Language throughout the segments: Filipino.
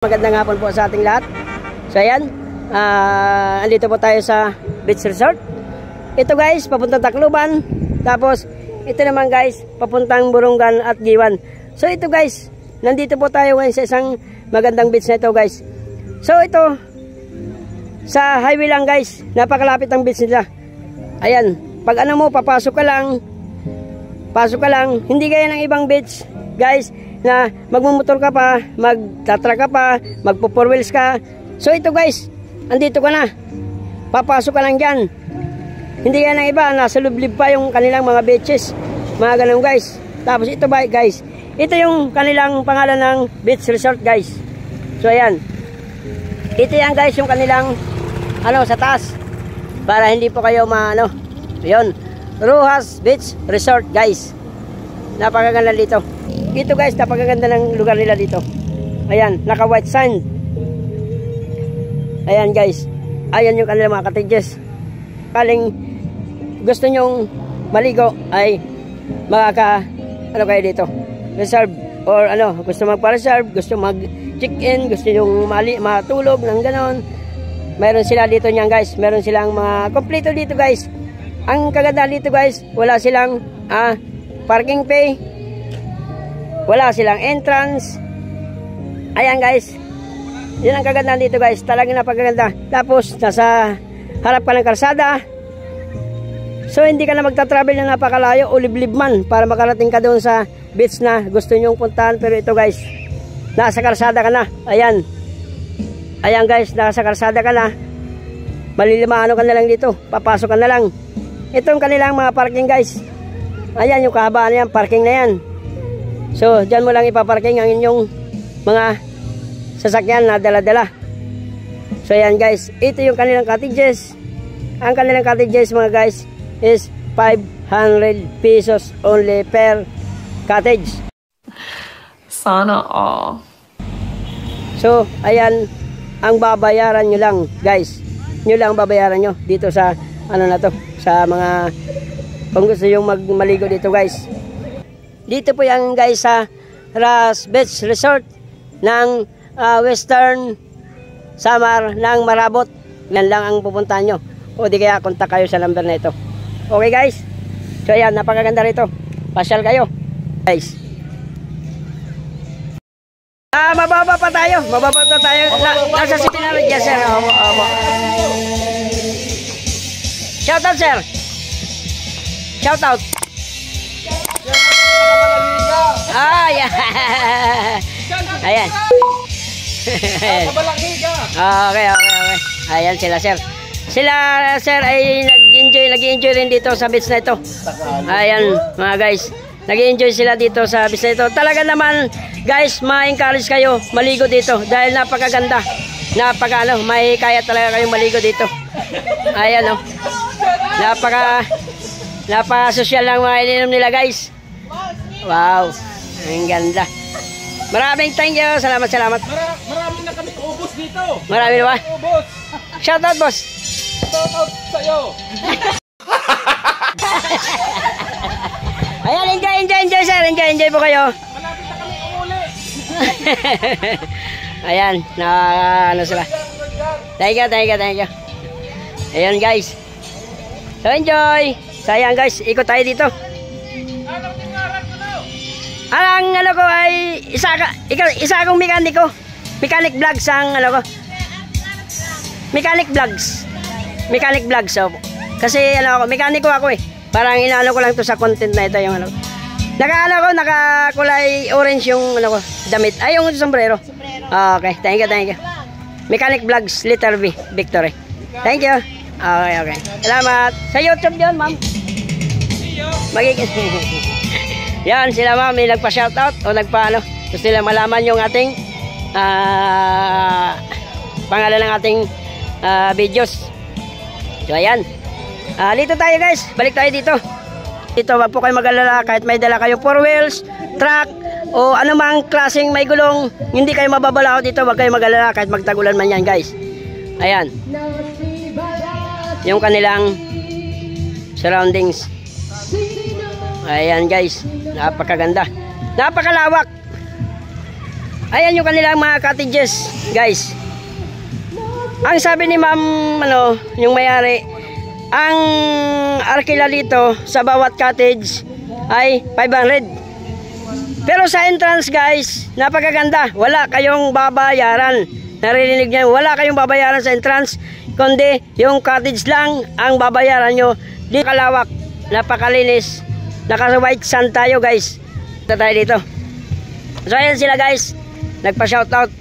Magandang hapon po sa ating lahat. So ayan, andito po tayo sa beach resort. Ito guys, papuntang Tacloban. Tapos ito naman guys, papuntang Burungan at Giwan. So ito guys, nandito po tayo ngayon sa isang magandang beach na ito guys. So ito, sa highway lang guys, napakalapit ang beach nila. Ayan, pag ano mo, pasok ka lang. Hindi gaya ng ibang beach guys, na magmumotor ka pa, magtatra ka pa, magpo-four wheels ka. So ito guys, andito ka na. Papasok ka lang dyan. Hindi yan ang iba, nasa lublib pa yung kanilang mga beaches. Mga ganun guys. Tapos ito ba guys, ito yung kanilang pangalan ng beach resort guys. So ayan. Ito yan guys yung kanilang sa taas. Para hindi po kayo yun. Rojas Beach Resort guys. Napakaganda dito. Ito guys, napakaganda ng lugar nila dito. Ayan, naka white sand. Ayan guys. Ayan yung kanilang mga cottages. Kaling gusto nyong maligo ay kayo dito. Reserve or gusto magpa-reserve, gusto mag-check-in, gusto nyong matulog ng ganon. Meron sila dito niyan guys. Meron silang mga kompleto dito guys. Ang kaganda dito guys, wala silang parking pay. Wala silang entrance. Ayan guys. Yan ang kaganda dito guys. Talagang napakaganda. Tapos nasa harap ka ng kalsada. So hindi ka na magta-travel na napakalayo o liblib man para makarating ka doon sa beach na gusto nyong puntahan. Pero ito guys, nasa kalsada ka na. Ayan. Ayan guys, nasa kalsada ka na. Malilimaano ka na lang dito. Papasok ka na lang. Itong kanilang mga parking guys. Ayan yung kahabaan yan. Parking na yan. So, dyan mo lang ipaparking ang inyong mga sasakyan na dala-dala. So, ayan guys. Ito yung kanilang cottages. Ang kanilang cottages mga guys is 500 pesos only per cottage. Sana all. So, ayan ang babayaran nyo lang guys. Nyo lang babayaran nyo dito sa sa mga kung gusto yung maligo dito guys. Dito po yan guys sa Rojas Beach Resort ng Western Samar ng Marabot. Yan lang ang pupuntahan nyo. O di kaya kontak kayo sa number na ito. Okay guys? So ayan, napakaganda rito. Pasyal kayo guys. Mababa pa tayo. Nasa city na rin. Yes sir. Shout out sir. Shout out. Yeah. Ayan. Okay. Ayan sila sir. Sila sir ay nag-enjoy rin dito sa beach na ito. Ayan mga guys. Nag-enjoy sila dito sa beach na ito. Talaga naman guys, ma-encourage kayo maligo dito dahil napakaganda. May kaya talaga kayong maligo dito. Ayan napaka-social lang mga ininom nila guys. Wow, ang ganda. Maraming thank you. Salamat. Marami na kami ubos dito. Marami na ba? Ubos. Shout out boss. Shout out sa'yo. Ayan, enjoy sir. Enjoy po kayo. Malapit na kami umuli. Ayan, sila. Thank you. Ayan guys. So enjoy. Sayang guys, ikot tayo dito. Ang ko ay isa akong mekaniko. Mechanic vlogs ang Mechanic vlogs. So, kasi mekaniko ako eh. Parang ko lang to sa content na ito yung nakakulay orange yung damit. Ay yung sombrero. Okay, thank you. Mechanic vlogs, letter V, Victory. Thank you. Okay. Salamat. Sa YouTube 'yon, ma'am. Yan sila ma'am, may nagpa-shoutout o gusto nila malaman yung ating pangalan ng ating videos. So ayan, dito tayo guys, balik tayo dito. Wag po kayo mag-alala kahit may dala kayo four wheels, truck o anumang klaseng may gulong, hindi kayo mababalao dito. Wag kayo mag-alala kahit magtagulan man yan guys. Ayan yung kanilang surroundings. Ayan guys, napakaganda, napakalawak. Ayan yung kanilang mga cottages, guys. Ang sabi ni ma'am, yung may-ari, ang arkila dito sa bawat cottage ay 500. Pero sa entrance, guys, napakaganda. Wala kayong babayaran. Naririnig niyo, wala kayong babayaran sa entrance, kundi yung cottage lang ang babayaran nyo. Di kalawak, napakalinis. Naka-white sand tayo, guys. Ito tayo dito. So ayan sila, guys. Nagpa-shoutout.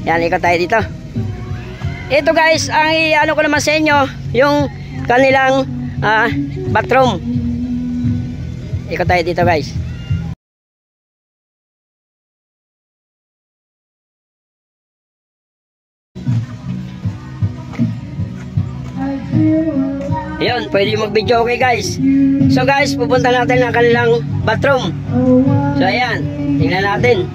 Yan, ikot tayo dito. Ito, guys, ang ano ko naman sa inyo, yung kanilang bathroom. Ikot tayo dito, guys. Yun, pwede mag-video, okay, guys. So, guys, pupunta natin ang kanilang bathroom. So, ayan, tingnan natin.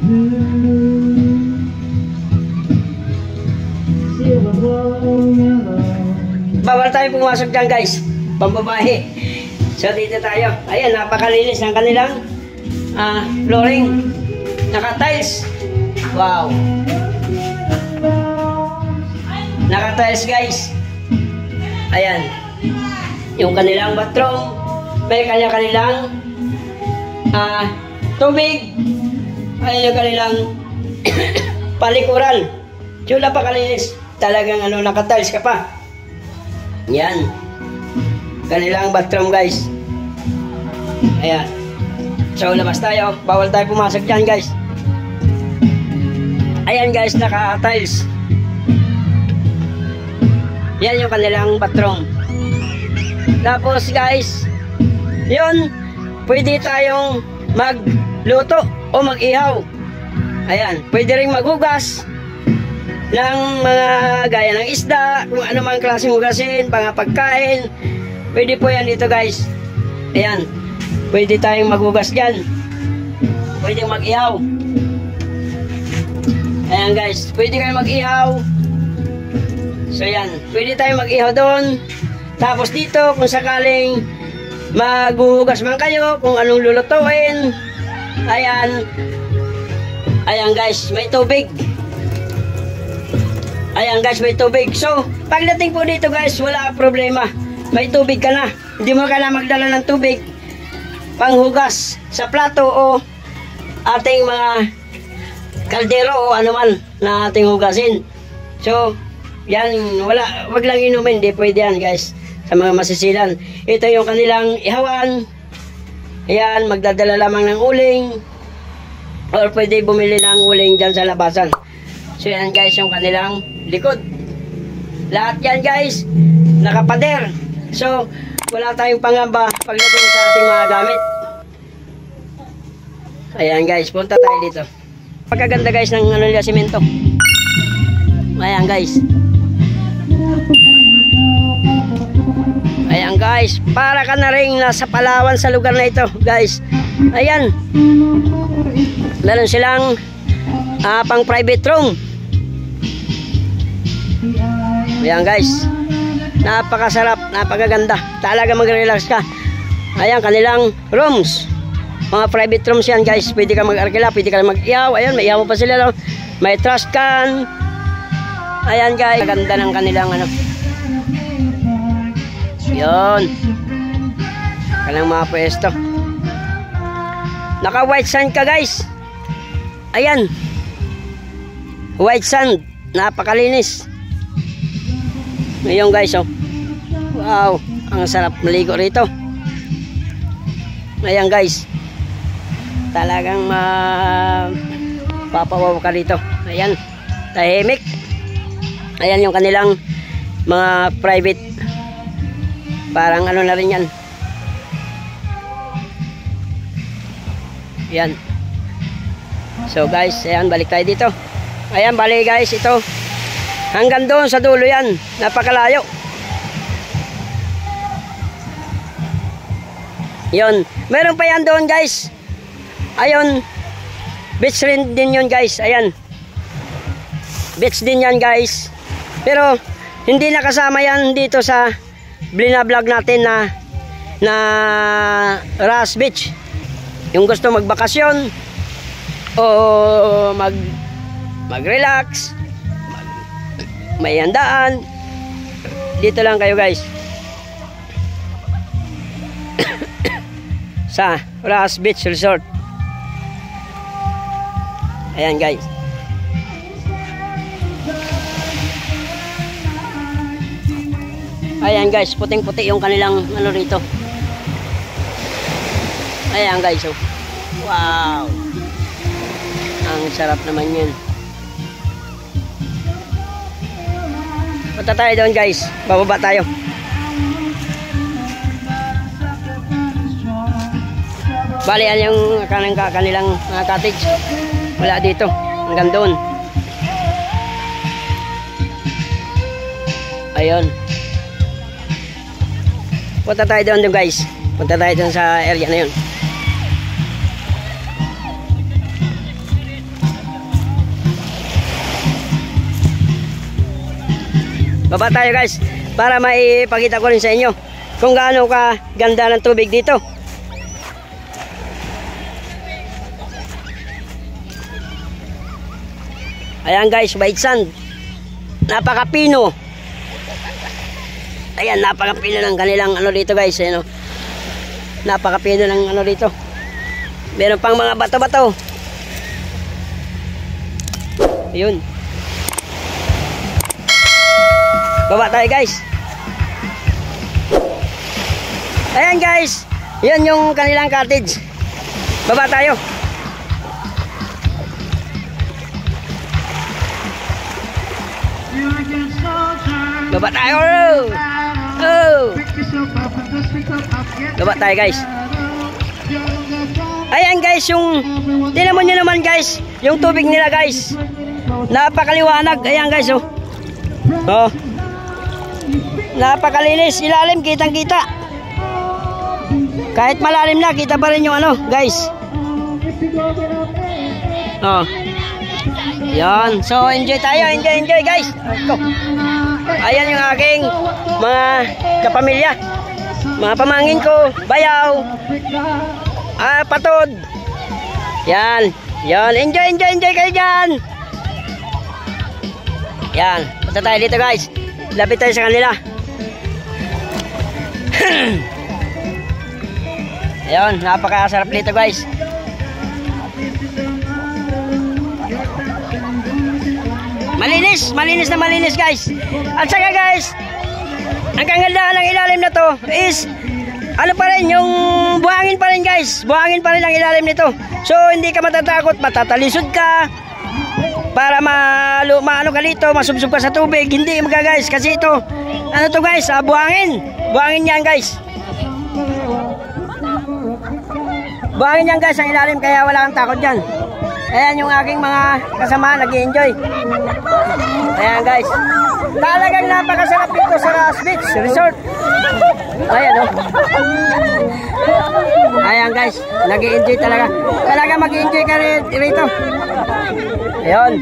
Bawal tayo pumasok dyan, guys. Pambabahe. So dito tayo. Ayan, napakalinis ng kanilang flooring. Naka-tiles. Wow. Naka-tiles, guys. Ayan. Yung kanilang bathroom. May kanya-kanilang tubig. Ayan yung kanilang palikuran. Yung napakalinis. Talagang naka-tiles ka pa. Yan. Kanilang bathroom, guys. Ayan. So, labas tayo. Bawal tayo pumasok dyan, guys. Ayan, guys, naka-tiles. Yan yung kanilang bathroom. Tapos, guys, yun, pwede tayong magluto o mag-ihaw. Ayan. Pwede rin maghugas ng mga gaya ng isda, kung ano mang klaseng hugasin, pagkain. Pwede po yan dito, guys. Ayan. Pwede tayong maghugas dyan. Pwede mag-ihaw. Ayan, guys. Pwede kayong mag-ihaw. So, yan. Pwede tayong mag-ihaw doon. Tapos dito, kung sakaling maghuhugas man kayo, kung anong lulutuin. Ayan. Ayan, guys. May tubig. Ayan, guys, may tubig. So, pagdating po dito, guys, wala problema. May tubig ka na. Hindi mo ka na magdala ng tubig panghugas sa plato o ating mga kaldero o anuman na ating hugasin. So, yan, wag lang inumin. Hindi pwede yan, guys, sa mga masisilan. Ito yung kanilang ihawan. Ayan, magdadala lamang ng uling or pwede bumili ng uling dyan sa labasan. So, yan, guys, yung kanilang likod. Lahat yan, guys, nakapader. So, wala tayong pangamba pagdating sa ating mga gamit. Ayan, guys, punta tayo dito. Pagkaganda, guys, ng nila simento. Ayan, guys. Ayan, guys, para ka na rin nasa Palawan sa lugar na ito, guys. Ayan. Meron silang pang private room. Ayan, guys, napakasarap, napakaganda. Talaga mag-relax ka. Ayan, kanilang rooms, mga private rooms yan, guys. Pwede ka mag-arkila, pwede ka mag-iyaw. Ayan, may iyaw pa sila, no? May trash can. Ayan, guys, ganda ng kanilang yun, kanilang mga pwesto. Naka white sand ka, guys. Ayan, white sand, napakalinis. Ngayon, guys, oh. Wow, ang sarap maligo rito. Ayan, guys, talagang papawaw ka rito. Ayan, tahimik. Ayan yung kanilang mga private, parang ano na rin yan. Ayan. So, guys, ayan, balik tayo dito. Ayan, balik, guys, ito hanggang doon sa dulo yan. Napakalayo. Yun. Meron pa yan doon, guys. Ayun. Beach rin din yun, guys. Ayan. Beach din yan, guys. Pero hindi nakasama yan dito sa blinablog natin na Ras Beach. Yung gusto magbakasyon o mag-relax, may handaan, dito lang kayo guys sa Ross Beach Resort. Ayan guys. Ayan guys, puting-puti yung kanilang ano rito. Ayan guys, oh. Wow. Ang sarap naman yun. Punta tayo doon guys. Bababa tayo. Bali, yan yung kanilang cottage. Wala dito. Hanggang doon. Ayun. Punta tayo doon guys. Punta tayo doon sa area na yun. Baba tayo guys para maipakita ko rin sa inyo kung gaano ka ganda ng tubig dito. Ayan guys, white sand. Napakapino. Ayan, napakapino ng kanilang ano dito guys. Ayan, napakapino ng ano dito. Meron pang mga bato-bato. Ayun. Baba tayo guys. Ayan guys, yan yung kanilang cottage. Baba tayo. Baba tayo. Oh. Baba tayo guys. Ayan guys, yung tinamon nyo naman guys, yung tubig nila guys. Napakaliwanag. Ayan guys, oh. Oh. Napakalinis, ilalim, kitang-kita. Kahit malalim na, kita pa rin yung ano, guys. Oh. Yan. So, enjoy tayo, enjoy guys. Ayan yung aking mga kapamilya. Mga pamangkin ko, bayaw, patod. Yan. Yan, enjoy kayo dyan. Yan. Punta tayo dito guys. Lapit tayo sa kanila. Ayun, napakasarap dito guys. Malinis na malinis guys. At saka guys, ang kagandahan ng ilalim na to is ano pa rin, yung buhangin pa rin guys. Buhangin pa rin ang ilalim nito. So hindi ka matatakot, matatalisod ka. Para maano ka dito, masubsob ka sa tubig. Hindi guys, kasi ito ano to guys, buhangin. Buhangin yan guys. Buhangin yan guys ang ilalim, kaya wala kang takot dyan. Ayan yung aking mga kasama, nag-i-enjoy. Ayan guys, talagang napakasarap dito sa Ross Beach Resort. Ayan oh. Ayan guys, nag-i-enjoy talaga. Talaga mag-i-enjoy ka rito. Ayan.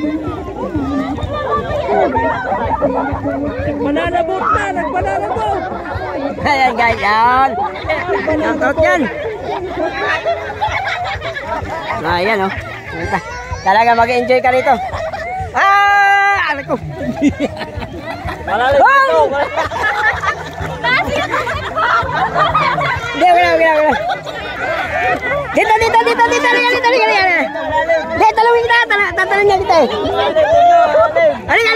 Mananabot na, nagmananabot. Ayan guys, ayan. Ang tot yan. Ayan oh. Talaga mag-enjoy ka rito. Ano ko? Malalim dito. Hindi, wala. Dito. Hindi, talawin kita. Tatalawin niya kita eh. Halika.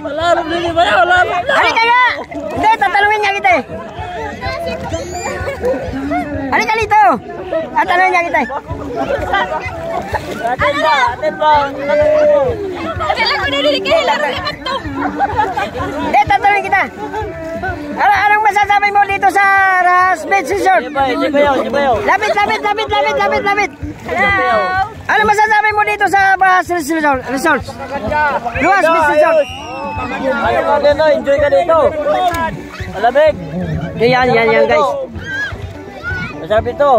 Malalim dito ba? Malalim. Halika nga. Hindi, tatalawin niya kita eh. Halika dito. Tatalawin niya kita eh. Atin ba? Kailan ko nililigahin laro naman to. Hindi, tatalawin kita. Anong masasabi mo dito sa Ross Beach Resort? Sibayaw. Lapit. Hello. Ano masasabi mo dito sa Ross Resort? Ross Beach Resort. Ayaw ka dito, enjoy ka dito. Malamig. Yan guys. Masarap ito.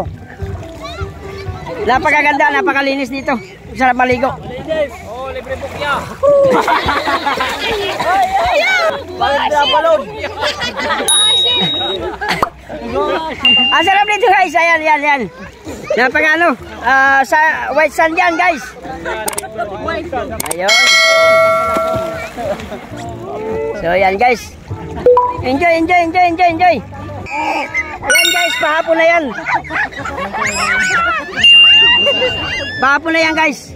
Napakaganda, napakalinis dito. Sarap maligo. Oh, libre bukya. Bakit na balon? Ang sarap dito guys. Ayan. Napakano. Sa white sand yan guys. Ayun. So yan guys. Enjoy. Ayan guys, pahapon na yan. Pahapon na yan guys.